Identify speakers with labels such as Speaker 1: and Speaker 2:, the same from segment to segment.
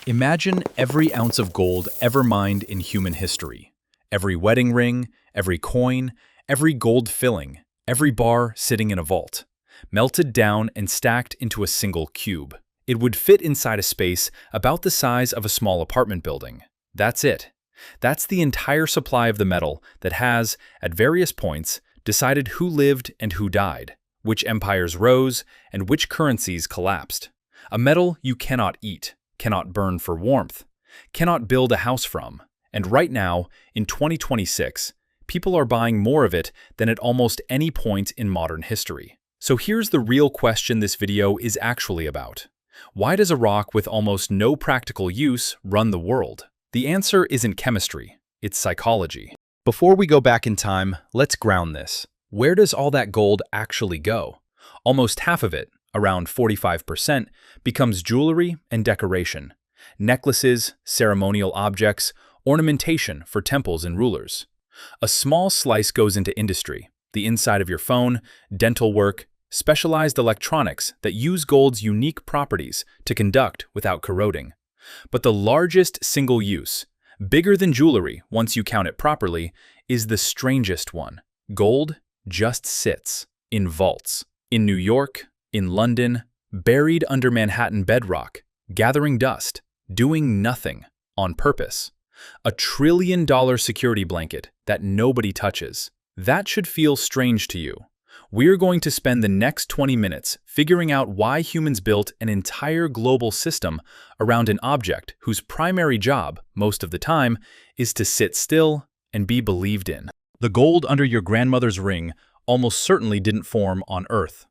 Speaker 1: Imagine every ounce of gold ever mined in human history. Every wedding ring, every coin, every gold filling, every bar sitting in a vault, melted down and stacked into a single cube. It would fit inside a space about the size of a small apartment building. That's it. That's the entire supply of the metal that has, at various points, decided who lived and who died, which empires rose and which currencies collapsed. A metal you cannot eat, cannot burn for warmth, cannot build a house from. And right now, in 2026, people are buying more of it than at almost any point in modern history. So here's the real question this video is actually about. Why does a rock with almost no practical use run the world? The answer isn't chemistry, it's psychology. Before we go back in time, let's ground this. Where does all that gold actually go? Almost half of it, around 45%, becomes jewelry and decoration. Necklaces, ceremonial objects, ornamentation for temples and rulers. A small slice goes into industry, the inside of your phone, dental work, specialized electronics that use gold's unique properties to conduct without corroding. But the largest single use, bigger than jewelry once you count it properly, is the strangest one. Gold just sits in vaults. In New York, in London, buried under Manhattan bedrock, gathering dust, doing nothing, on purpose. $1 trillion security blanket that nobody touches. That should feel strange to you. We're going to spend the next 20 minutes figuring out why humans built an entire global system around an object whose primary job, most of the time, is to sit still and be believed in. The gold under your grandmother's ring almost certainly didn't form on Earth.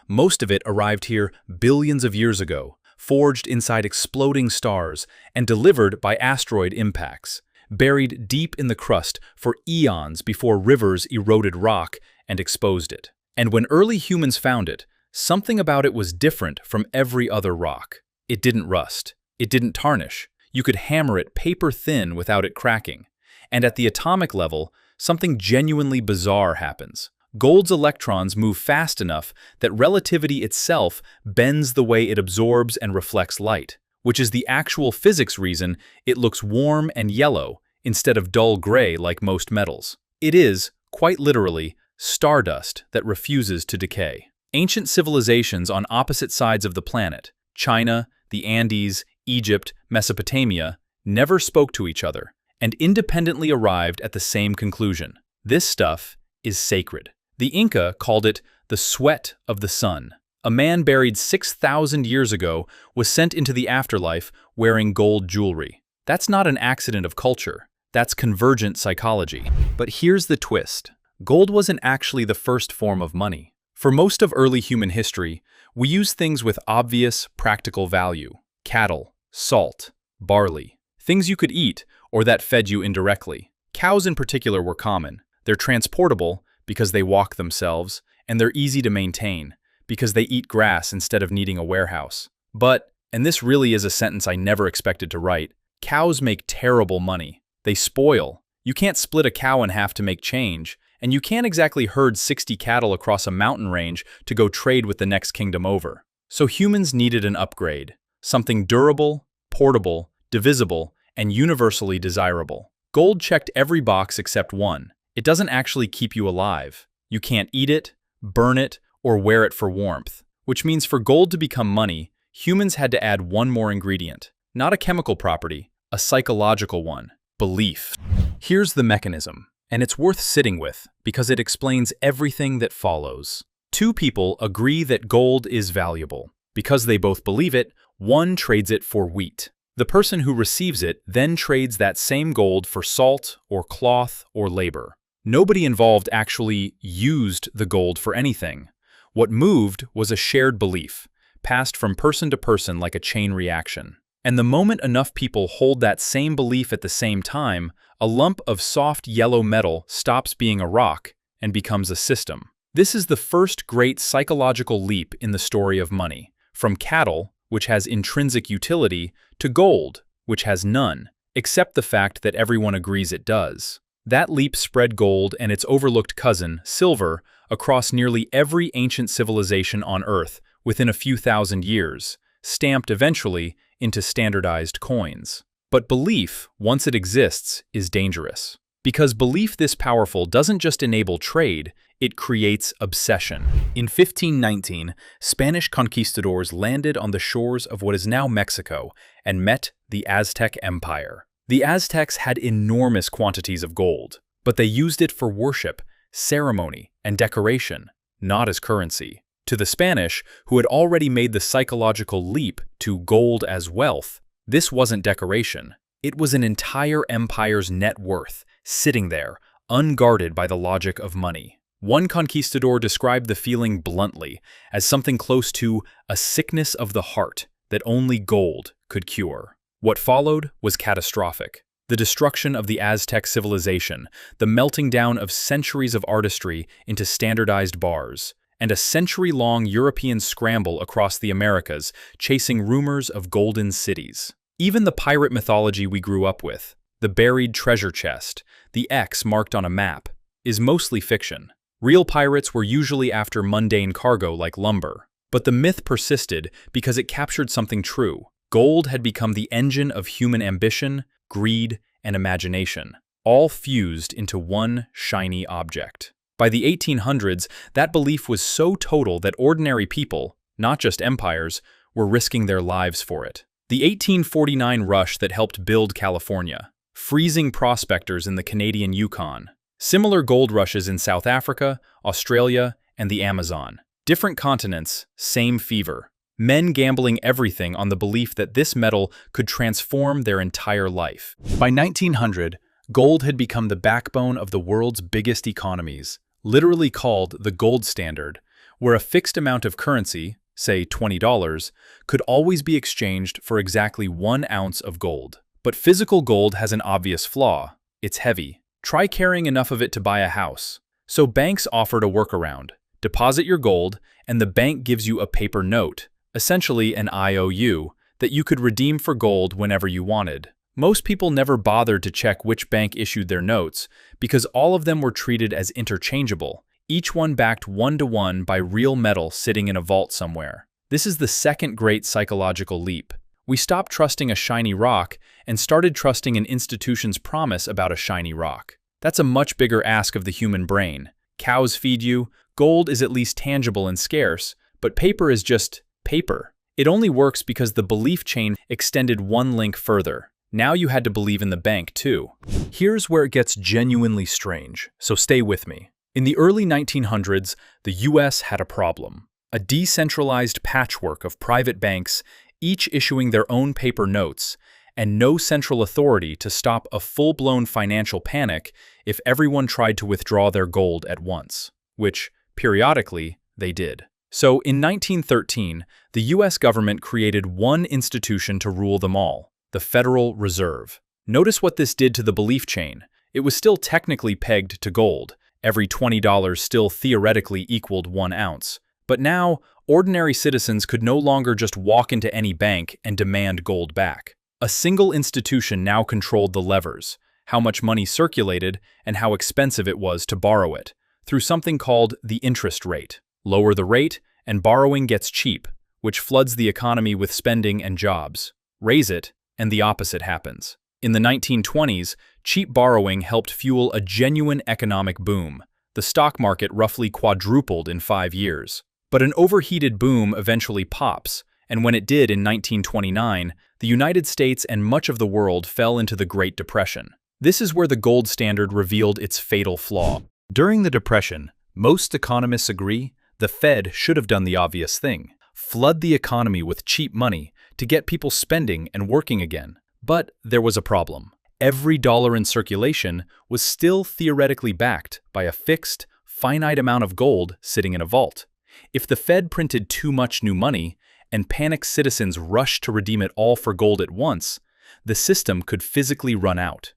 Speaker 1: Most of it arrived here billions of years ago, forged inside exploding stars and delivered by asteroid impacts, buried deep in the crust for eons before rivers eroded rock and exposed it. And when early humans found it, something about it was different from every other rock. It didn't rust. It didn't tarnish. You could hammer it paper thin without it cracking. And at the atomic level, something genuinely bizarre happens. Gold's electrons move fast enough that relativity itself bends the way it absorbs and reflects light, which is the actual physics reason it looks warm and yellow instead of dull gray like most metals. It is, quite literally, stardust that refuses to decay. Ancient civilizations on opposite sides of the planet, China, the Andes, Egypt, Mesopotamia, never spoke to each other and independently arrived at the same conclusion. This stuff is sacred. The Inca called it the sweat of the sun. A man buried 6,000 years ago was sent into the afterlife wearing gold jewelry. That's not an accident of culture. That's convergent psychology. But here's the twist. Gold wasn't actually the first form of money. For most of early human history, we used things with obvious, practical value. Cattle, salt, barley. Things you could eat or that fed you indirectly. Cows in particular were common. They're transportable because they walk themselves, and they're easy to maintain because they eat grass instead of needing a warehouse. But, and this really is a sentence I never expected to write, cows make terrible money. They spoil. You can't split a cow in half to make change, and you can't exactly herd 60 cattle across a mountain range to go trade with the next kingdom over. So humans needed an upgrade, something durable, portable, divisible, and universally desirable. Gold checked every box except one. It doesn't actually keep you alive. You can't eat it, burn it, or wear it for warmth. Which means for gold to become money, humans had to add one more ingredient. Not a chemical property, a psychological one. Belief. Here's the mechanism, and it's worth sitting with because it explains everything that follows. Two people agree that gold is valuable. Because they both believe it, one trades it for wheat. The person who receives it then trades that same gold for salt or cloth or labor. Nobody involved actually used the gold for anything. What moved was a shared belief, passed from person to person like a chain reaction. And the moment enough people hold that same belief at the same time, a lump of soft yellow metal stops being a rock and becomes a system. This is the first great psychological leap in the story of money, from cattle, which has intrinsic utility, to gold, which has none, except the fact that everyone agrees it does. That leap spread gold and its overlooked cousin, silver, across nearly every ancient civilization on Earth within a few thousand years, stamped eventually into standardized coins. But belief, once it exists, is dangerous. Because belief this powerful doesn't just enable trade, it creates obsession. In 1519, Spanish conquistadors landed on the shores of what is now Mexico and met the Aztec Empire. The Aztecs had enormous quantities of gold, but they used it for worship, ceremony, and decoration, not as currency. To the Spanish, who had already made the psychological leap to gold as wealth, this wasn't decoration. It was an entire empire's net worth, sitting there, unguarded by the logic of money. One conquistador described the feeling bluntly as something close to a sickness of the heart that only gold could cure. What followed was catastrophic. The destruction of the Aztec civilization, the melting down of centuries of artistry into standardized bars, and a century-long European scramble across the Americas chasing rumors of golden cities. Even the pirate mythology we grew up with, the buried treasure chest, the X marked on a map, is mostly fiction. Real pirates were usually after mundane cargo like lumber. But the myth persisted because it captured something true. Gold had become the engine of human ambition, greed, and imagination, all fused into one shiny object. By the 1800s, that belief was so total that ordinary people, not just empires, were risking their lives for it. The 1849 rush that helped build California, freezing prospectors in the Canadian Yukon, similar gold rushes in South Africa, Australia, and the Amazon. Different continents, same fever. Men gambling everything on the belief that this metal could transform their entire life. By 1900, gold had become the backbone of the world's biggest economies, literally called the gold standard, where a fixed amount of currency, say $20, could always be exchanged for exactly 1 ounce of gold. But physical gold has an obvious flaw. It's heavy. Try carrying enough of it to buy a house. So banks offered a workaround. Deposit your gold, and the bank gives you a paper note, essentially an IOU, that you could redeem for gold whenever you wanted. Most people never bothered to check which bank issued their notes because all of them were treated as interchangeable, each one backed 1-to-1 by real metal sitting in a vault somewhere. This is the second great psychological leap. We stopped trusting a shiny rock and started trusting an institution's promise about a shiny rock. That's a much bigger ask of the human brain. Cows feed you, gold is at least tangible and scarce, but paper is just paper. It only works because the belief chain extended one link further. Now you had to believe in the bank too. Here's where it gets genuinely strange, so stay with me. In the early 1900s, the US had a problem. A decentralized patchwork of private banks, each issuing their own paper notes, and no central authority to stop a full-blown financial panic if everyone tried to withdraw their gold at once, which, periodically, they did. So, in 1913, the US government created one institution to rule them all, the Federal Reserve. Notice what this did to the belief chain. It was still technically pegged to gold. Every $20 still theoretically equaled 1 ounce. But now, ordinary citizens could no longer just walk into any bank and demand gold back. A single institution now controlled the levers, how much money circulated, and how expensive it was to borrow it, through something called the interest rate. Lower the rate, and borrowing gets cheap, which floods the economy with spending and jobs. Raise it, and the opposite happens. In the 1920s, cheap borrowing helped fuel a genuine economic boom. The stock market roughly quadrupled in 5 years. But an overheated boom eventually pops, and when it did in 1929, the United States and much of the world fell into the Great Depression. This is where the gold standard revealed its fatal flaw. During the Depression, most economists agree the Fed should have done the obvious thing: flood the economy with cheap money to get people spending and working again. But there was a problem. Every dollar in circulation was still theoretically backed by a fixed, finite amount of gold sitting in a vault. If the Fed printed too much new money and panicked citizens rushed to redeem it all for gold at once, the system could physically run out.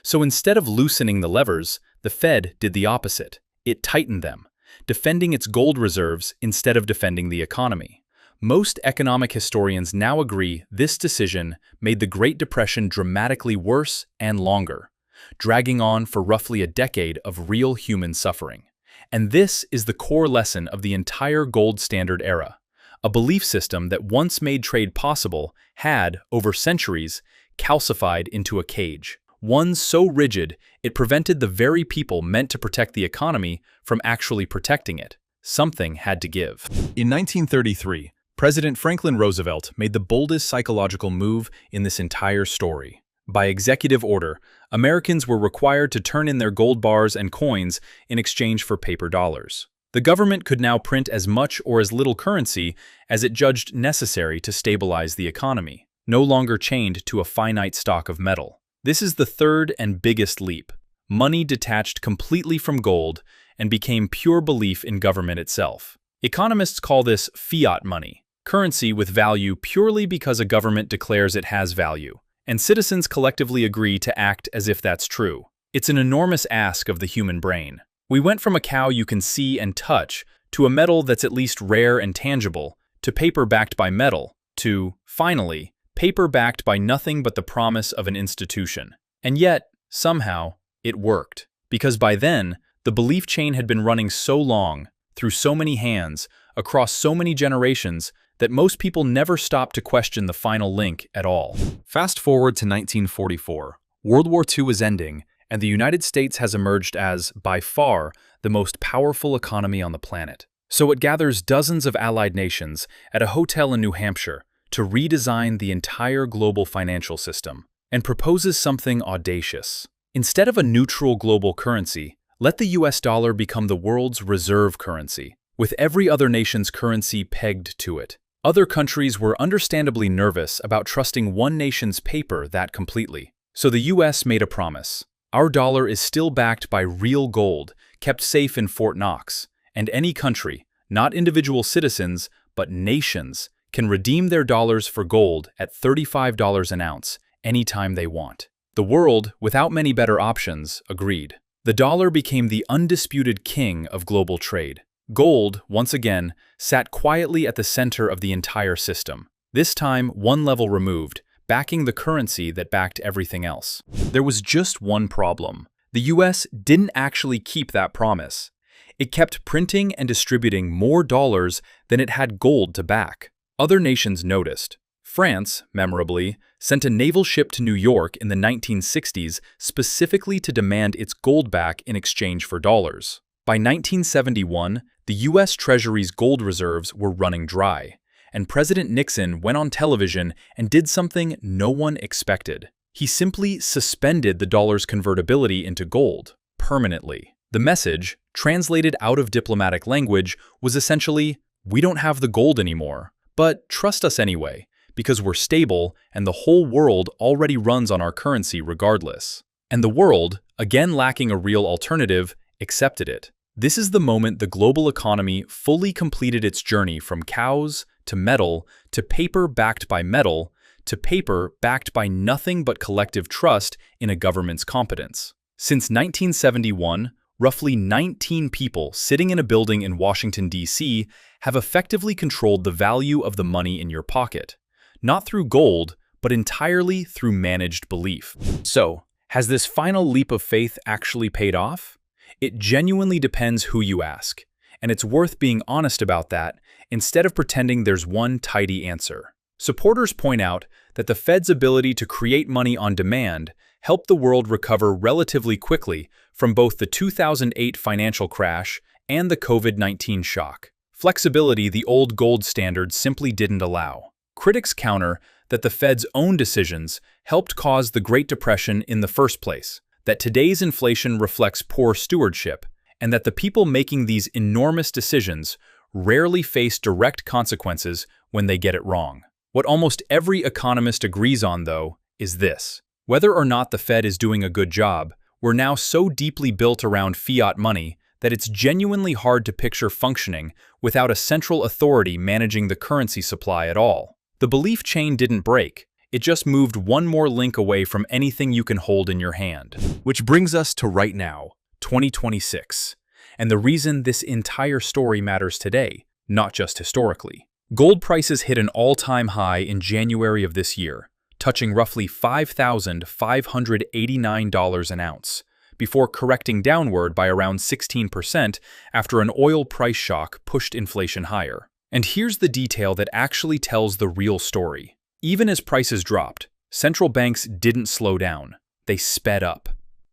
Speaker 1: So instead of loosening the levers, the Fed did the opposite. It tightened them, defending its gold reserves instead of defending the economy. Most economic historians now agree this decision made the Great Depression dramatically worse and longer, dragging on for roughly a decade of real human suffering. And this is the core lesson of the entire gold standard era. A belief system that once made trade possible had, over centuries, calcified into a cage. One so rigid, it prevented the very people meant to protect the economy from actually protecting it. Something had to give. In 1933, President Franklin Roosevelt made the boldest psychological move in this entire story. By executive order, Americans were required to turn in their gold bars and coins in exchange for paper dollars. The government could now print as much or as little currency as it judged necessary to stabilize the economy, no longer chained to a finite stock of metal. This is the third and biggest leap. Money detached completely from gold and became pure belief in government itself. Economists call this fiat money, currency with value purely because a government declares it has value, and citizens collectively agree to act as if that's true. It's an enormous ask of the human brain. We went from a cow you can see and touch, to a metal that's at least rare and tangible, to paper backed by metal, to, finally, paper backed by nothing but the promise of an institution. And yet, somehow, it worked. Because by then, the belief chain had been running so long, through so many hands, across so many generations, that most people never stopped to question the final link at all. Fast forward to 1944. World War II is ending, and the United States has emerged as, by far, the most powerful economy on the planet. So it gathers dozens of allied nations at a hotel in New Hampshire to redesign the entire global financial system, and proposes something audacious. Instead of a neutral global currency, let the US dollar become the world's reserve currency, with every other nation's currency pegged to it. Other countries were understandably nervous about trusting one nation's paper that completely. So the US made a promise. Our dollar is still backed by real gold, kept safe in Fort Knox, and any country, not individual citizens, but nations, can redeem their dollars for gold at $35 an ounce anytime they want. The world, without many better options, agreed. The dollar became the undisputed king of global trade. Gold, once again, sat quietly at the center of the entire system, this time one level removed, backing the currency that backed everything else. There was just one problem. The US didn't actually keep that promise. It kept printing and distributing more dollars than it had gold to back. Other nations noticed. France, memorably, sent a naval ship to New York in the 1960s specifically to demand its gold back in exchange for dollars. By 1971, the US Treasury's gold reserves were running dry, and President Nixon went on television and did something no one expected. He simply suspended the dollar's convertibility into gold, permanently. The message, translated out of diplomatic language, was essentially, "We don't have the gold anymore, but trust us anyway, because we're stable and the whole world already runs on our currency regardless." And the world, again lacking a real alternative, accepted it. This is the moment the global economy fully completed its journey from cows to metal to paper backed by metal to paper backed by nothing but collective trust in a government's competence. Since 1971, roughly 19 people sitting in a building in Washington, D.C. have effectively controlled the value of the money in your pocket, not through gold, but entirely through managed belief. So, has this final leap of faith actually paid off? It genuinely depends who you ask, and it's worth being honest about that instead of pretending there's one tidy answer. Supporters point out that the Fed's ability to create money on demand helped the world recover relatively quickly from both the 2008 financial crash and the COVID-19 shock. Flexibility the old gold standard simply didn't allow. Critics counter that the Fed's own decisions helped cause the Great Depression in the first place, that today's inflation reflects poor stewardship, and that the people making these enormous decisions rarely face direct consequences when they get it wrong. What almost every economist agrees on, though, is this. Whether or not the Fed is doing a good job, we're now so deeply built around fiat money that it's genuinely hard to picture functioning without a central authority managing the currency supply at all. The belief chain didn't break. It just moved one more link away from anything you can hold in your hand. Which brings us to right now, 2026, and the reason this entire story matters today, not just historically. Gold prices hit an all-time high in January of this year, touching roughly $5,589 an ounce, before correcting downward by around 16% after an oil price shock pushed inflation higher. And here's the detail that actually tells the real story. Even as prices dropped, central banks didn't slow down. They sped up.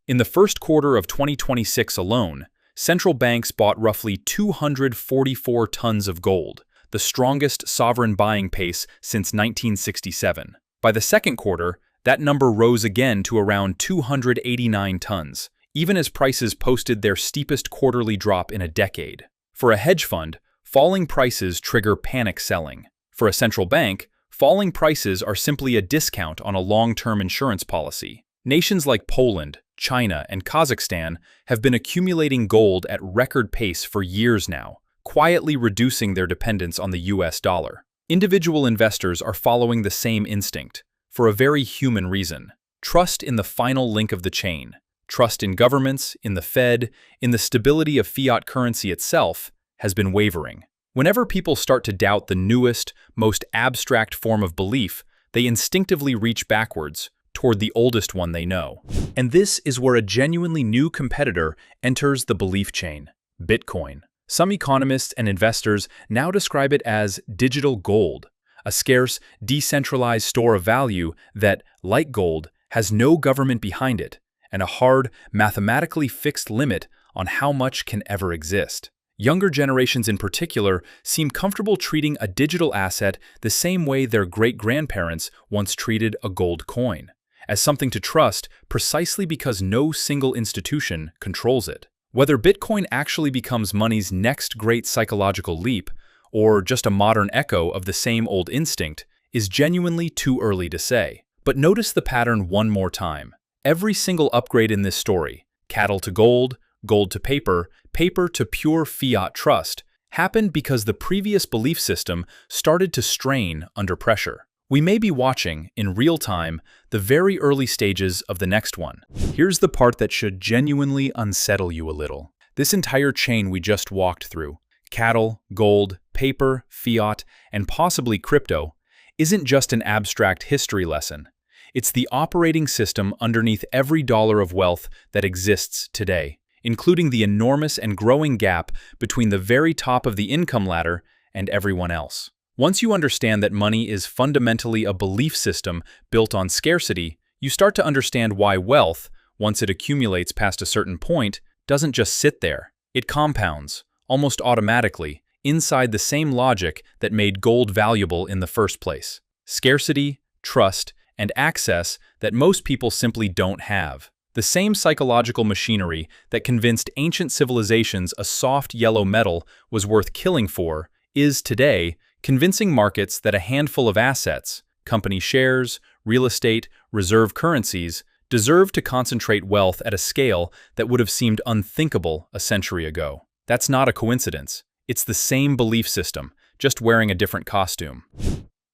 Speaker 1: In the first quarter of 2026 alone, central banks bought roughly 244 tons of gold, the strongest sovereign buying pace since 1967. By the second quarter, that number rose again to around 289 tons, even as prices posted their steepest quarterly drop in a decade. For a hedge fund, falling prices trigger panic selling. For a central bank, falling prices are simply a discount on a long-term insurance policy. Nations like Poland, China, and Kazakhstan have been accumulating gold at record pace for years now, quietly reducing their dependence on the US dollar. Individual investors are following the same instinct, for a very human reason: trust in the final link of the chain. Trust in governments, in the Fed, in the stability of fiat currency itself has been wavering. Whenever people start to doubt the newest, most abstract form of belief, they instinctively reach backwards toward the oldest one they know. And this is where a genuinely new competitor enters the belief chain: Bitcoin. Some economists and investors now describe it as digital gold, a scarce, decentralized store of value that, like gold, has no government behind it and a hard, mathematically fixed limit on how much can ever exist. Younger generations in particular seem comfortable treating a digital asset the same way their great-grandparents once treated a gold coin, as something to trust precisely because no single institution controls it. Whether Bitcoin actually becomes money's next great psychological leap, or just a modern echo of the same old instinct, is genuinely too early to say. But notice the pattern one more time. Every single upgrade in this story, cattle to gold, gold to paper, paper to pure fiat trust, happened because the previous belief system started to strain under pressure. We may be watching, in real time, the very early stages of the next one. Here's the part that should genuinely unsettle you a little. This entire chain we just walked through, cattle, gold, paper, fiat, and possibly crypto, isn't just an abstract history lesson. It's the operating system underneath every dollar of wealth that exists today, including the enormous and growing gap between the very top of the income ladder and everyone else. Once you understand that money is fundamentally a belief system built on scarcity, you start to understand why wealth, once it accumulates past a certain point, doesn't just sit there. It compounds, almost automatically, inside the same logic that made gold valuable in the first place: scarcity, trust, and access that most people simply don't have. The same psychological machinery that convinced ancient civilizations a soft yellow metal was worth killing for is today convincing markets that a handful of assets, company shares, real estate, reserve currencies, deserve to concentrate wealth at a scale that would have seemed unthinkable a century ago. That's not a coincidence. It's the same belief system, just wearing a different costume.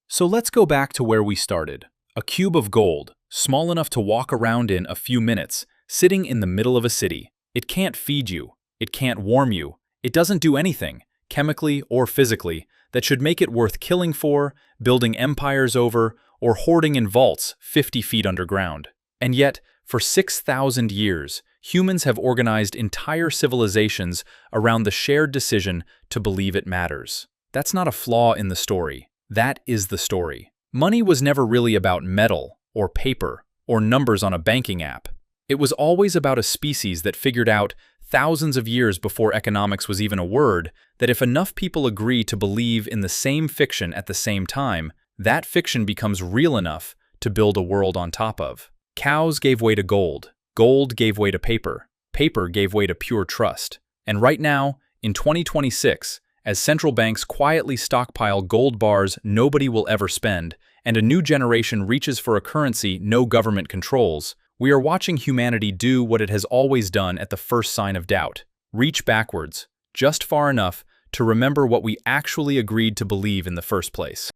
Speaker 1: So let's go back to where we started. A cube of gold, small enough to walk around in a few minutes, sitting in the middle of a city. It can't feed you. It can't warm you. It doesn't do anything, chemically or physically, that should make it worth killing for, building empires over, or hoarding in vaults 50 feet underground. And yet, for 6,000 years, humans have organized entire civilizations around the shared decision to believe it matters. That's not a flaw in the story. That is the story. Money was never really about metal, or paper, or numbers on a banking app. It was always about a species that figured out, thousands of years before economics was even a word, that if enough people agree to believe in the same fiction at the same time, that fiction becomes real enough to build a world on top of. Cows gave way to gold. Gold gave way to paper. Paper gave way to pure trust. And right now, in 2026, as central banks quietly stockpile gold bars nobody will ever spend, and a new generation reaches for a currency no government controls, we are watching humanity do what it has always done at the first sign of doubt: reach backwards, just far enough to remember what we actually agreed to believe in the first place.